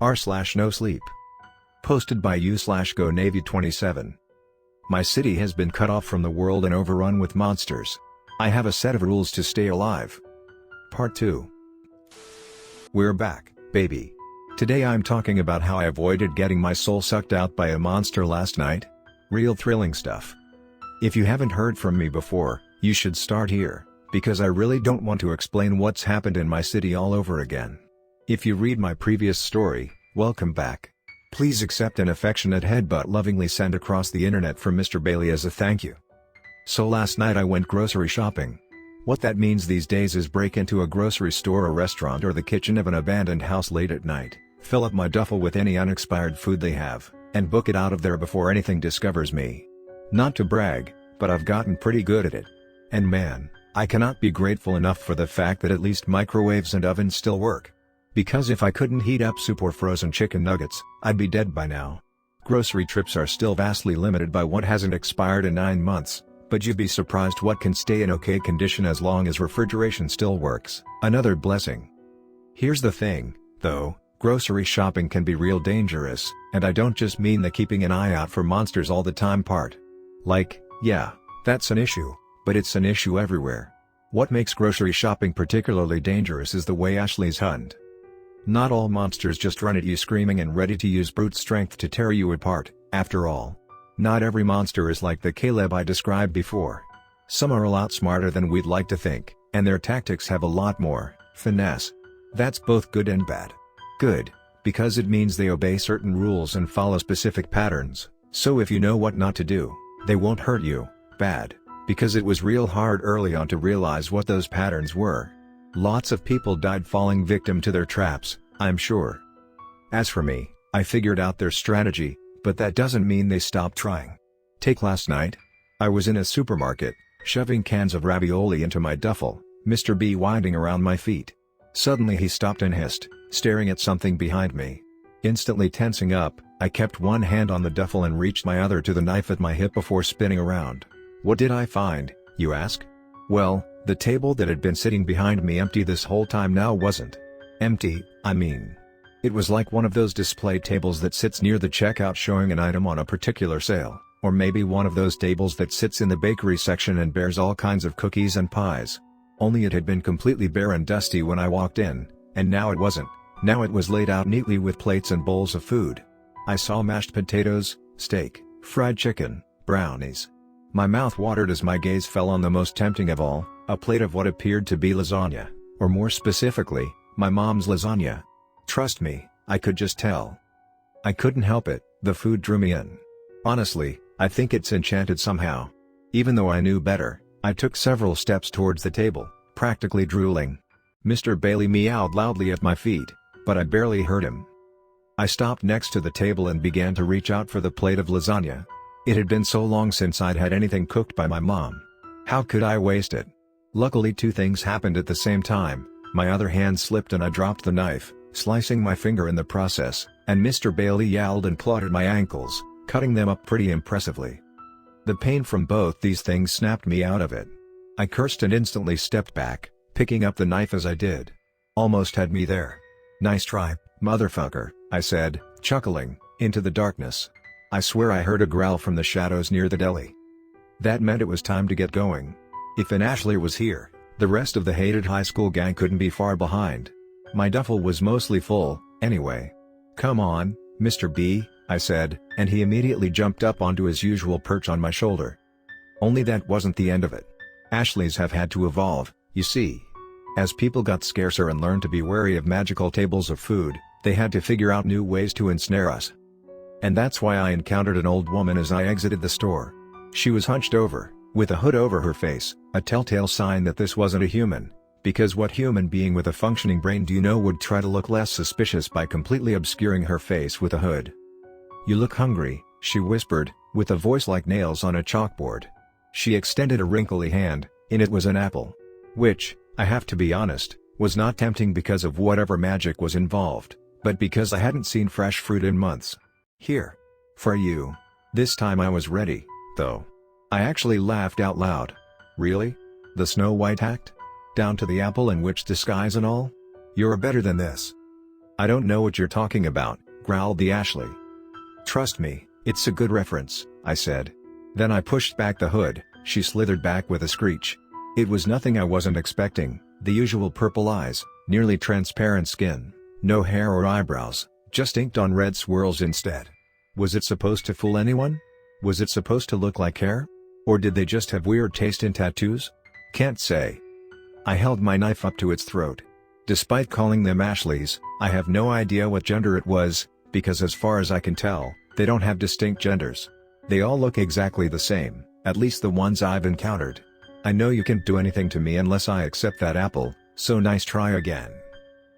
r/Nosleep. Posted by u/Go Navy 27. My city has been cut off from the world and overrun with monsters. I have a set of rules to stay alive. Part 2. We're back, baby. Today I'm talking about how I avoided getting my soul sucked out by a monster last night. Real thrilling stuff. If you haven't heard from me before, you should start here, because I really don't want to explain what's happened in my city all over again. If you read my previous story, welcome back. Please accept an affectionate headbutt lovingly sent across the internet from Mr. Bailey as a thank you. So last night I went grocery shopping. What that means these days is break into a grocery store, a restaurant, or the kitchen of an abandoned house late at night, fill up my duffel with any unexpired food they have, and book it out of there before anything discovers me. Not to brag, but I've gotten pretty good at it. And man, I cannot be grateful enough for the fact that at least microwaves and ovens still work. Because if I couldn't heat up soup or frozen chicken nuggets, I'd be dead by now. Grocery trips are still vastly limited by what hasn't expired in 9 months, but you'd be surprised what can stay in okay condition as long as refrigeration still works. Another blessing. Here's the thing, though, grocery shopping can be real dangerous, and I don't just mean the keeping an eye out for monsters all the time part. Like, yeah, that's an issue, but it's an issue everywhere. What makes grocery shopping particularly dangerous is the way Ashley's hunt. Not all monsters just run at you screaming and ready to use brute strength to tear you apart, after all. Not every monster is like the Caleb I described before. Some are a lot smarter than we'd like to think, and their tactics have a lot more finesse. That's both good and bad. Good, because it means they obey certain rules and follow specific patterns, so if you know what not to do, they won't hurt you. Bad, because it was real hard early on to realize what those patterns were. Lots of people died falling victim to their traps, I'm sure. As for me, I figured out their strategy, but that doesn't mean they stopped trying. Take last night. I was in a supermarket, shoving cans of ravioli into my duffel, Mr. B winding around my feet. Suddenly he stopped and hissed, staring at something behind me. Instantly tensing up, I kept one hand on the duffel and reached my other to the knife at my hip before spinning around. What did I find, you ask? Well, the table that had been sitting behind me empty this whole time now wasn't. Empty, I mean. It was like one of those display tables that sits near the checkout showing an item on a particular sale, or maybe one of those tables that sits in the bakery section and bears all kinds of cookies and pies. Only it had been completely bare and dusty when I walked in, and now it wasn't. Now it was laid out neatly with plates and bowls of food. I saw mashed potatoes, steak, fried chicken, brownies. My mouth watered as my gaze fell on the most tempting of all, a plate of what appeared to be lasagna, or more specifically, my mom's lasagna. Trust me, I could just tell. I couldn't help it, the food drew me in. Honestly, I think it's enchanted somehow. Even though I knew better, I took several steps towards the table, practically drooling. Mr. Bailey meowed loudly at my feet, but I barely heard him. I stopped next to the table and began to reach out for the plate of lasagna. It had been so long since I'd had anything cooked by my mom. How could I waste it? Luckily two things happened at the same time. My other hand slipped and I dropped the knife, slicing my finger in the process, and Mr. Bailey yelled and clawed at my ankles, cutting them up pretty impressively. The pain from both these things snapped me out of it. I cursed and instantly stepped back, picking up the knife as I did. Almost had me there. Nice try, motherfucker, I said, chuckling, into the darkness. I swear I heard a growl from the shadows near the deli. That meant it was time to get going. If an Ashley was here, the rest of the hated high school gang couldn't be far behind. My duffel was mostly full, anyway. Come on, Mr. B, I said, and he immediately jumped up onto his usual perch on my shoulder. Only that wasn't the end of it. Ashleys have had to evolve, you see. As people got scarcer and learned to be wary of magical tables of food, they had to figure out new ways to ensnare us. And that's why I encountered an old woman as I exited the store. She was hunched over, with a hood over her face, a telltale sign that this wasn't a human, because what human being with a functioning brain do you know would try to look less suspicious by completely obscuring her face with a hood? You look hungry, she whispered, with a voice like nails on a chalkboard. She extended a wrinkly hand, in it was an apple. Which, I have to be honest, was not tempting because of whatever magic was involved, but because I hadn't seen fresh fruit in months. Here. For you. This time I was ready, though. I actually laughed out loud. Really? The Snow White act? Down to the apple and witch disguise and all? You're better than this. "I don't know what you're talking about," growled the Ashley. "Trust me, it's a good reference," I said. Then I pushed back the hood. She slithered back with a screech. It was nothing I wasn't expecting, the usual purple eyes, nearly transparent skin, no hair or eyebrows, just inked on red swirls instead. Was it supposed to fool anyone? Was it supposed to look like hair? Or did they just have weird taste in tattoos? Can't say. I held my knife up to its throat. Despite calling them Ashleys, I have no idea what gender it was, because as far as I can tell, they don't have distinct genders. They all look exactly the same, at least the ones I've encountered. I know you can't do anything to me unless I accept that apple, so nice try again.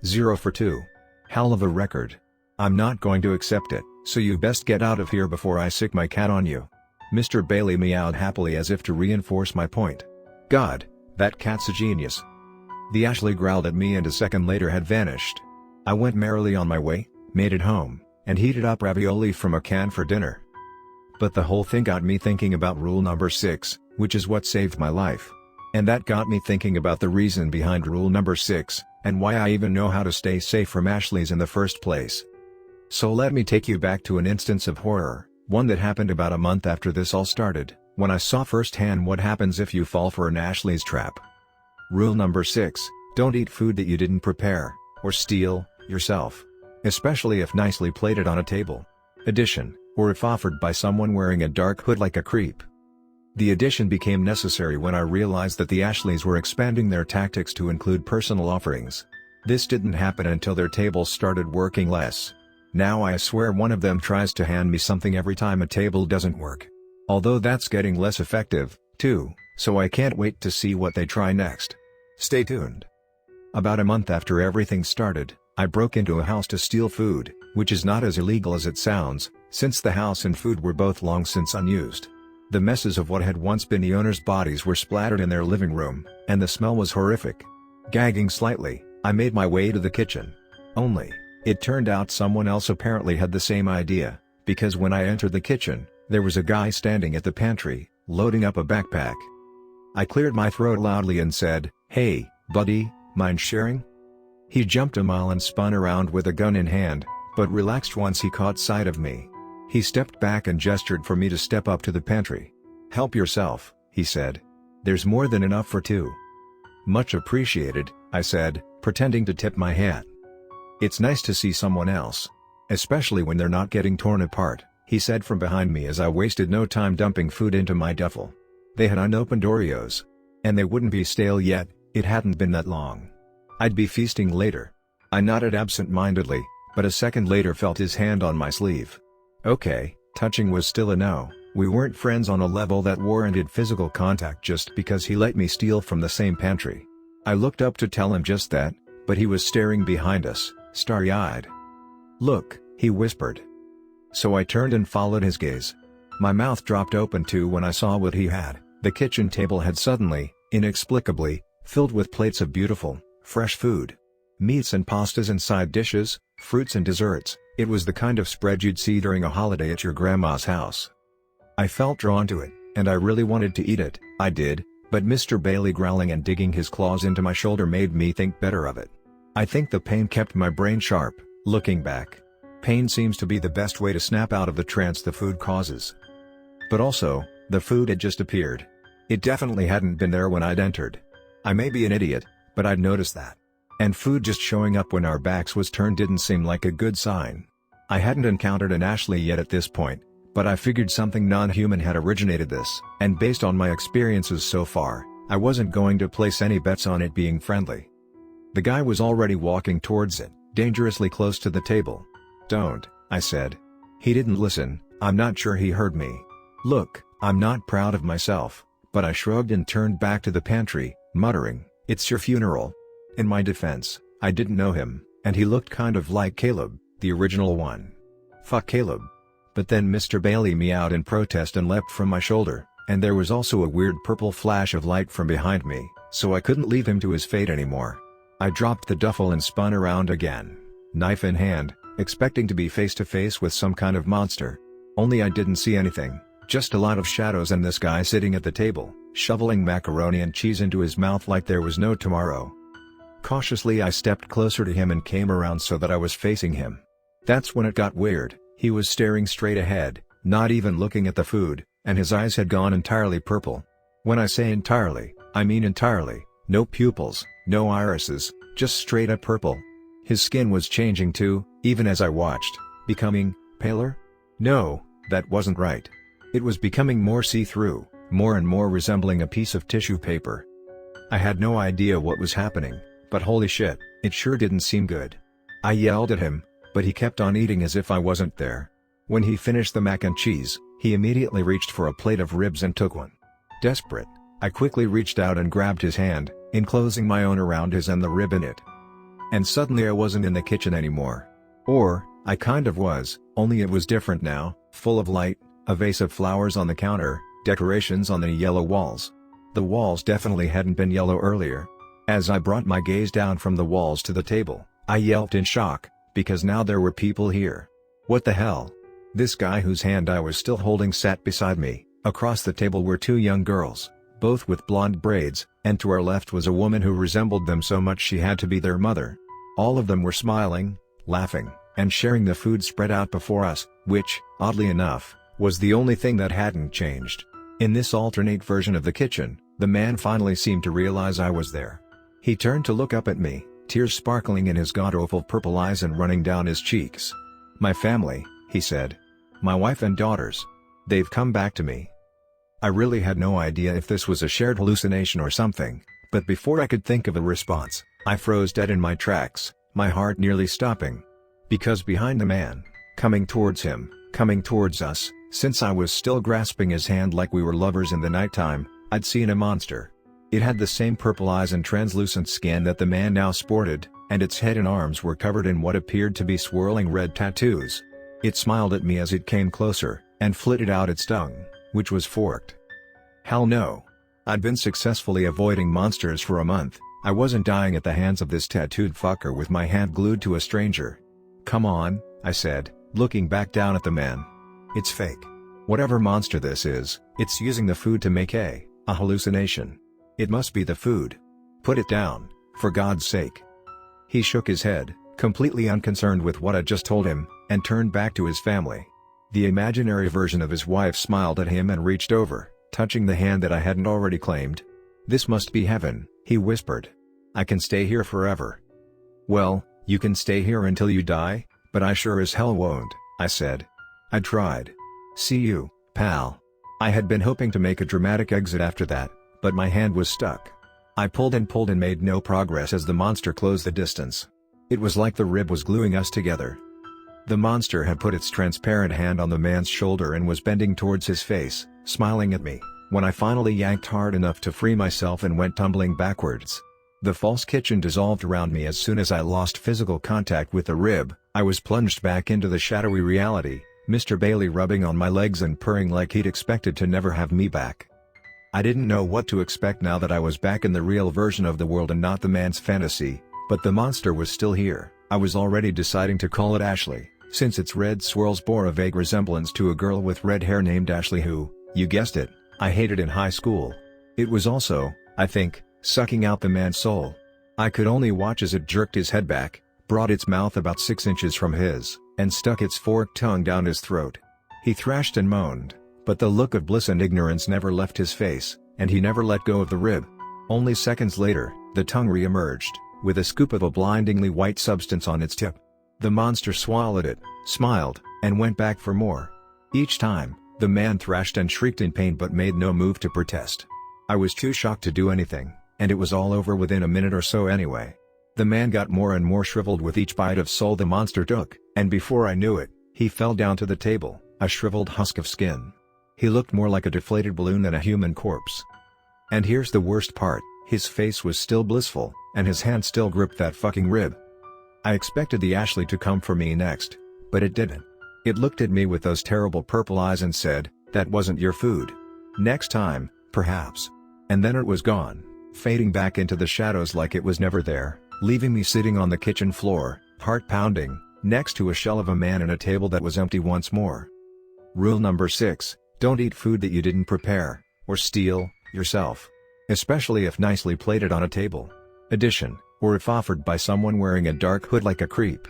0 for 2. Hell of a record. I'm not going to accept it, so you best get out of here before I sick my cat on you. Mr. Bailey meowed happily as if to reinforce my point. God, that cat's a genius. The Ashley growled at me and a second later had vanished. I went merrily on my way, made it home, and heated up ravioli from a can for dinner. But the whole thing got me thinking about rule number 6, which is what saved my life. And that got me thinking about the reason behind rule number 6, and why I even know how to stay safe from Ashleys in the first place. So let me take you back to an instance of horror, one that happened about a month after this all started, when I saw firsthand what happens if you fall for an Ashley's trap. Rule number 6, don't eat food that you didn't prepare, or steal, yourself. Especially if nicely plated on a table. Addition, or if offered by someone wearing a dark hood like a creep. The addition became necessary when I realized that the Ashleys were expanding their tactics to include personal offerings. This didn't happen until their tables started working less. Now I swear one of them tries to hand me something every time a table doesn't work. Although that's getting less effective, too, so I can't wait to see what they try next. Stay tuned. About a month after everything started, I broke into a house to steal food, which is not as illegal as it sounds, since the house and food were both long since unused. The messes of what had once been the owners' bodies were splattered in their living room, and the smell was horrific. Gagging slightly, I made my way to the kitchen. Only, it turned out someone else apparently had the same idea, because when I entered the kitchen, there was a guy standing at the pantry, loading up a backpack. I cleared my throat loudly and said, "Hey, buddy, mind sharing?" He jumped a mile and spun around with a gun in hand, but relaxed once he caught sight of me. He stepped back and gestured for me to step up to the pantry. "Help yourself," he said. "There's more than enough for two." "Much appreciated," I said, pretending to tip my hat. "It's nice to see someone else. Especially when they're not getting torn apart," he said from behind me as I wasted no time dumping food into my duffel. They had unopened Oreos. And they wouldn't be stale yet, it hadn't been that long. I'd be feasting later. I nodded absent-mindedly, but a second later felt his hand on my sleeve. Okay, touching was still a no. We weren't friends on a level that warranted physical contact just because he let me steal from the same pantry. I looked up to tell him just that, but he was staring behind us, starry-eyed. "Look," he whispered. So I turned and followed his gaze. My mouth dropped open too when I saw what he had. The kitchen table had suddenly, inexplicably, filled with plates of beautiful, fresh food. Meats and pastas and side dishes, fruits and desserts. It was the kind of spread you'd see during a holiday at your grandma's house. I felt drawn to it, and I really wanted to eat it. I did, but Mr. Bailey growling and digging his claws into my shoulder made me think better of it. I think the pain kept my brain sharp, looking back. Pain seems to be the best way to snap out of the trance the food causes. But also, the food had just appeared. It definitely hadn't been there when I'd entered. I may be an idiot, but I'd noticed that. And food just showing up when our backs was turned didn't seem like a good sign. I hadn't encountered an Ashley yet at this point, but I figured something non-human had originated this, and based on my experiences so far, I wasn't going to place any bets on it being friendly. The guy was already walking towards it, dangerously close to the table. "Don't," I said. He didn't listen. I'm not sure he heard me. Look, I'm not proud of myself, but I shrugged and turned back to the pantry, muttering, "It's your funeral." In my defense, I didn't know him, and he looked kind of like Caleb, the original one. Fuck Caleb. But then Mr. Bailey meowed in protest and leapt from my shoulder, and there was also a weird purple flash of light from behind me, so I couldn't leave him to his fate anymore. I dropped the duffel and spun around again, knife in hand, expecting to be face to face with some kind of monster. Only I didn't see anything, just a lot of shadows and this guy sitting at the table, shoveling macaroni and cheese into his mouth like there was no tomorrow. Cautiously I stepped closer to him and came around so that I was facing him. That's when it got weird. He was staring straight ahead, not even looking at the food, and his eyes had gone entirely purple. When I say entirely, I mean entirely. No pupils, no irises, just straight up purple. His skin was changing too, even as I watched, becoming paler? No, that wasn't right. It was becoming more see-through, more and more resembling a piece of tissue paper. I had no idea what was happening, but holy shit, it sure didn't seem good. I yelled at him, but he kept on eating as if I wasn't there. When he finished the mac and cheese, he immediately reached for a plate of ribs and took one. Desperate, I quickly reached out and grabbed his hand, enclosing my own around his and the rib in it. And suddenly I wasn't in the kitchen anymore. Or, I kind of was, only it was different now, full of light, a vase of flowers on the counter, decorations on the yellow walls. The walls definitely hadn't been yellow earlier. As I brought my gaze down from the walls to the table, I yelped in shock, because now there were people here. What the hell? This guy whose hand I was still holding sat beside me. Across the table were two young girls, both with blonde braids, and to our left was a woman who resembled them so much she had to be their mother. All of them were smiling, laughing, and sharing the food spread out before us, which, oddly enough, was the only thing that hadn't changed. In this alternate version of the kitchen, the man finally seemed to realize I was there. He turned to look up at me, tears sparkling in his god-awful purple eyes and running down his cheeks. "My family," he said. "My wife and daughters. They've come back to me." I really had no idea if this was a shared hallucination or something, but before I could think of a response, I froze dead in my tracks, my heart nearly stopping. Because behind the man, coming towards him, coming towards us, since I was still grasping his hand like we were lovers in the nighttime, I'd seen a monster. It had the same purple eyes and translucent skin that the man now sported, and its head and arms were covered in what appeared to be swirling red tattoos. It smiled at me as it came closer, and flitted out its tongue, which was forked. Hell no. I'd been successfully avoiding monsters for a month. I wasn't dying at the hands of this tattooed fucker with my hand glued to a stranger. "Come on," I said, looking back down at the man. "It's fake. Whatever monster this is, it's using the food to make a hallucination. It must be the food. Put it down, for God's sake." He shook his head, completely unconcerned with what I'd just told him, and turned back to his family. The imaginary version of his wife smiled at him and reached over, touching the hand that I hadn't already claimed. "This must be heaven," he whispered. "I can stay here forever." "Well, you can stay here until you die, but I sure as hell won't," I said. I tried. "See you, pal." I had been hoping to make a dramatic exit after that, but my hand was stuck. I pulled and made no progress as the monster closed the distance. It was like the rib was gluing us together. The monster had put its transparent hand on the man's shoulder and was bending towards his face, smiling at me, when I finally yanked hard enough to free myself and went tumbling backwards. The false kitchen dissolved around me as soon as I lost physical contact with the rib. I was plunged back into the shadowy reality, Mr. Bailey rubbing on my legs and purring like he'd expected to never have me back. I didn't know what to expect now that I was back in the real version of the world and not the man's fantasy, but the monster was still here. I was already deciding to call it Ashley, since its red swirls bore a vague resemblance to a girl with red hair named Ashley who, you guessed it, I hated in high school. It was also, I think, sucking out the man's soul. I could only watch as it jerked his head back, brought its mouth about 6 inches from his, and stuck its forked tongue down his throat. He thrashed and moaned, but the look of bliss and ignorance never left his face, and he never let go of the rib. Only seconds later, the tongue re-emerged, with a scoop of a blindingly white substance on its tip. The monster swallowed it, smiled, and went back for more. Each time, the man thrashed and shrieked in pain but made no move to protest. I was too shocked to do anything, and it was all over within a minute or so anyway. The man got more and more shriveled with each bite of soul the monster took, and before I knew it, he fell down to the table, a shriveled husk of skin. He looked more like a deflated balloon than a human corpse. And here's the worst part, his face was still blissful, and his hand still gripped that fucking rib. I expected the Ashley to come for me next, but it didn't. It looked at me with those terrible purple eyes and said, "That wasn't your food. Next time, perhaps." And then it was gone, fading back into the shadows like it was never there, leaving me sitting on the kitchen floor, heart pounding, next to a shell of a man and a table that was empty once more. Rule number 6, don't eat food that you didn't prepare, or steal, yourself. Especially if nicely plated on a table. Addition, or if offered by someone wearing a dark hood like a creep.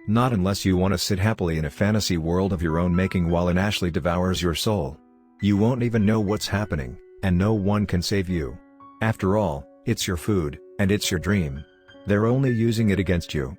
Not unless you want to sit happily in a fantasy world of your own making while an Ashley devours your soul. You won't even know what's happening, and no one can save you. After all, it's your food, and it's your dream. They're only using it against you.